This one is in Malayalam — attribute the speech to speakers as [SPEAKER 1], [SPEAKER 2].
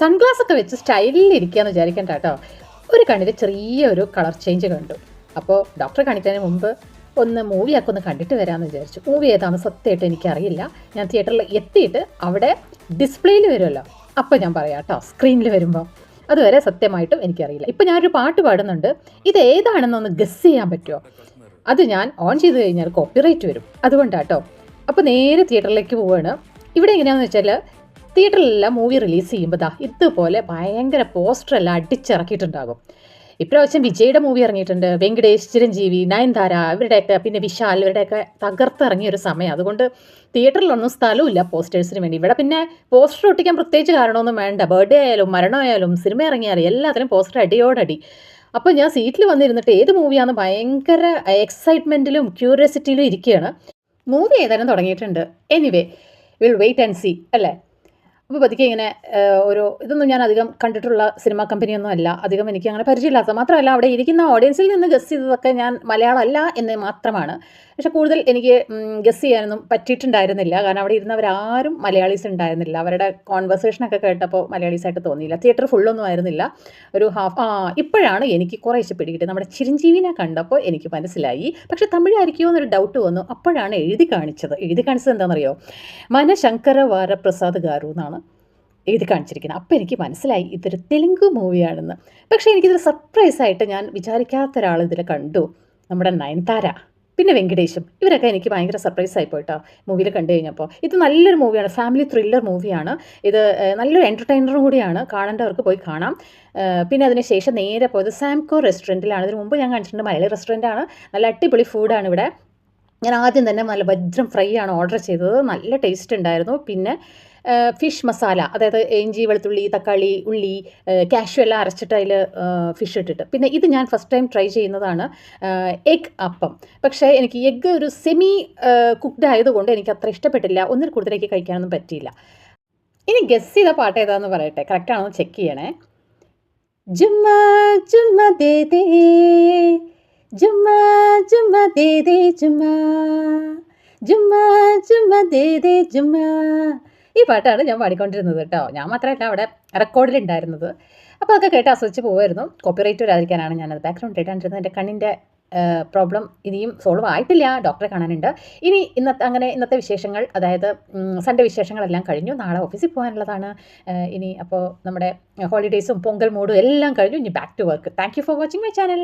[SPEAKER 1] സൺഗ്ലാസ് ഒക്കെ വെച്ച് സ്റ്റൈലിൽ ഇരിക്കുകയെന്ന് വിചാരിക്കണ്ട കേട്ടോ. ഒരു കണ്ണിൽ ചെറിയൊരു കളർ ചേഞ്ച് കണ്ടു. അപ്പോൾ ഡോക്ടറെ കാണിക്കുന്നതിന് മുമ്പ് ഒന്ന് മൂവിയൊക്കെ ഒന്ന് കണ്ടിട്ട് വരാമെന്ന് വിചാരിച്ചു. മൂവി ഏതാണ് സത്യമായിട്ട് എനിക്കറിയില്ല. ഞാൻ തിയേറ്ററിൽ എത്തിയിട്ട് അവിടെ ഡിസ്പ്ലേയിൽ വരുമല്ലോ, അപ്പോൾ ഞാൻ പറയാം കേട്ടോ, സ്ക്രീനിൽ വരുമ്പോൾ. അതുവരെ സത്യമായിട്ടും എനിക്കറിയില്ല. ഇപ്പോൾ ഞാനൊരു പാട്ട് പാടുന്നുണ്ട്, ഇത് ഏതാണെന്നൊന്ന് ഗസ് ചെയ്യാൻ പറ്റുമോ? അത് ഞാൻ ഓൺ ചെയ്ത് കഴിഞ്ഞാൽ കോപ്പിറൈറ്റ് വരും, അതുകൊണ്ടാട്ടോ. അപ്പോൾ നേരെ തിയേറ്ററിലേക്ക് പോവുകയാണ്. ഇവിടെ എങ്ങനെയാണെന്ന് വെച്ചാൽ തിയേറ്ററിലെല്ലാം മൂവി റിലീസ് ചെയ്യുമ്പോൾ ഇതുപോലെ ഭയങ്കര പോസ്റ്ററെല്ലാം അടിച്ചിറക്കിയിട്ടുണ്ടാകും. ഇപ്രാവശ്യം വിജയുടെ മൂവി ഇറങ്ങിയിട്ടുണ്ട്, വെങ്കടേഷ്, ചിരഞ്ജീവി, നയൻതാര, ഇവരുടെയൊക്കെ, പിന്നെ വിശാൽ, ഇവരുടെയൊക്കെ തകർത്തിറങ്ങിയ ഒരു സമയം. അതുകൊണ്ട് തിയേറ്ററിലൊന്നും സ്ഥലമില്ല പോസ്റ്റേഴ്സിന് വേണ്ടി. ഇവിടെ പിന്നെ പോസ്റ്റർ ഒട്ടിക്കാൻ പ്രത്യേകിച്ച് കാരണമൊന്നും വേണ്ട. ബർത്ത്ഡേ ആയാലും മരണമായാലും സിനിമ ഇറങ്ങിയാലും എല്ലാത്തിനും പോസ്റ്റർ അടിയോടടി. അപ്പോൾ ഞാൻ സീറ്റിൽ വന്നിരുന്നിട്ട് ഏത് മൂവിയാണെന്ന് ഭയങ്കര എക്സൈറ്റ്മെൻറ്റിലും ക്യൂരിയോസിറ്റിയിലും ഇരിക്കുകയാണ്. മൂവി ഏതായാലും തുടങ്ങിയിട്ടുണ്ട്. Anyway will wait and see അല്ലേ. അപ്പോൾ പതുക്കെ ഇങ്ങനെ ഇതൊന്നും ഞാൻ അധികം കണ്ടിട്ടുള്ള സിനിമാ കമ്പനിയൊന്നും അല്ല, അധികം എനിക്ക് അങ്ങനെ പരിചയമില്ലാത്ത. മാത്രമല്ല അവിടെ ഇരിക്കുന്ന ഓഡിയൻസിൽ നിന്ന് ഗസ് ചെയ്തതൊക്കെ ഞാൻ മലയാളം അല്ല എന്ന് മാത്രമാണ്. പക്ഷെ കൂടുതൽ എനിക്ക് ഗസ് ചെയ്യാനൊന്നും പറ്റിയിട്ടുണ്ടായിരുന്നില്ല, കാരണം അവിടെ ഇരുന്നവരാരും മലയാളീസ് ഉണ്ടായിരുന്നില്ല. അവരുടെ കോൺവെർസേഷനൊക്കെ കേട്ടപ്പോൾ മലയാളീസായിട്ട് തോന്നിയില്ല. തിയേറ്റർ ഫുള്ളൊന്നും ആയിരുന്നില്ല, ഒരു ഹാഫ്. ഇപ്പോഴാണ് എനിക്ക് കുറേശ്ശെ പിടികിട്ടി. നമ്മുടെ ചിരഞ്ജീവിനെ കണ്ടപ്പോൾ എനിക്ക് മനസ്സിലായി. പക്ഷെ തമിഴായിരിക്കുമോ എന്നൊരു ഡൗട്ട് വന്നു. അപ്പോഴാണ് എഴുതി കാണിച്ചത് എന്താണെന്നറിയോ, മനശങ്കര വാരപ്രസാദ് ഗാരു എന്നാണ് എഴുതി കാണിച്ചിരിക്കുന്നത്. അപ്പോൾ എനിക്ക് മനസ്സിലായി ഇതൊരു തെലുങ്ക് മൂവിയാണെന്ന്. പക്ഷേ എനിക്കിതൊരു സർപ്രൈസായിട്ട് ഞാൻ വിചാരിക്കാത്ത ഒരാൾ ഇതിൽ കണ്ടു, നമ്മുടെ നയൻതാര, പിന്നെ വെങ്കടേഷും. ഇവരൊക്കെ എനിക്ക് ഭയങ്കര സർപ്രൈസായി പോയിട്ടോ മൂവിയിൽ കണ്ടു കഴിഞ്ഞപ്പോൾ. ഇത് നല്ലൊരു മൂവിയാണ്, ഫാമിലി ത്രില്ലർ മൂവിയാണ്. ഇത് നല്ലൊരു എൻ്റർടൈനറും കൂടിയാണ്, കാണേണ്ടവർക്ക് പോയി കാണാം. പിന്നെ അതിന് ശേഷം നേരെ പോയത് സാംകോ റെസ്റ്റോറൻറ്റിലാണ്. ഇതിന് മുമ്പ് ഞാൻ കണ്ടിട്ടുണ്ട്, മലയാളി റെസ്റ്റോറൻറ്റാണ്. നല്ല അടിപൊളി ഫുഡാണ് ഇവിടെ. ഞാൻ ആദ്യം തന്നെ നല്ല വജ്രം ഫ്രൈ ആണ് ഓർഡർ ചെയ്തത്, നല്ല ടേസ്റ്റ് ഉണ്ടായിരുന്നു. പിന്നെ ഫിഷ് മസാല, അതായത് ഇഞ്ചി, വെളുത്തുള്ളി, തക്കാളി, ഉള്ളി, കാഷ്യൂ എല്ലാം അരച്ചിട്ട് അതിൽ ഫിഷ് ഇട്ടിട്ട്. പിന്നെ ഇത് ഞാൻ ഫസ്റ്റ് ടൈം ട്രൈ ചെയ്യുന്നതാണ്, എഗ് അപ്പം. പക്ഷേ എനിക്ക് എഗ്ഗ് ഒരു സെമി കുക്ക്ഡ് ആയതുകൊണ്ട് എനിക്ക് അത്ര ഇഷ്ടപ്പെട്ടില്ല, ഒന്നിൽ കൂടുതലേക്ക് കഴിക്കാനൊന്നും പറ്റിയില്ല. ഇനി ഗസ് ചെയ്ത പാട്ട് ഏതാണെന്ന് പറയട്ടെ, കറക്റ്റാണോ ചെക്ക് ചെയ്യണേ. ജുമ്മാ ജുമ്മാ ദേ ദേ, ജുമ്മാ ജുമ്മാ ദേ ദേ, ജുമ്മാ ജുമ്മാ ജുമ്മാ ദേ ദേ, ജുമ്മാ. ഈ പാട്ടാണ് ഞാൻ പാടിക്കൊണ്ടിരുന്നത് കേട്ടോ. ഞാൻ മാത്രമല്ല അവിടെ റെക്കോർഡിലുണ്ടായിരുന്നത്. അപ്പോൾ അതൊക്കെ കേട്ട് ആസ്വദിച്ച് പോകുമായിരുന്നു. കോപ്പിറൈറ്റ് വരാതിരിക്കാനാണ് ഞാനത് ബാക്ക്ഗ്രൗണ്ട് ഇട്ടാണ്ടിരുന്നത്. എൻ്റെ കണ്ണിൻ്റെ പ്രോബ്ലം ഇനിയും സോൾവ് ആയിട്ടില്ല, ഡോക്ടറെ കാണാനുണ്ട്. ഇനി ഇന്നത്തെ വിശേഷങ്ങൾ, അതായത് സൺഡേ വിശേഷങ്ങളെല്ലാം കഴിഞ്ഞു. നാളെ ഓഫീസിൽ പോകാനുള്ളതാണ് ഇനി. അപ്പോൾ നമ്മുടെ ഹോളിഡേയ്സും പൊങ്കൽ മൂഡും എല്ലാം കഴിഞ്ഞു. ഇനി back to work. Thank you for watching my channel.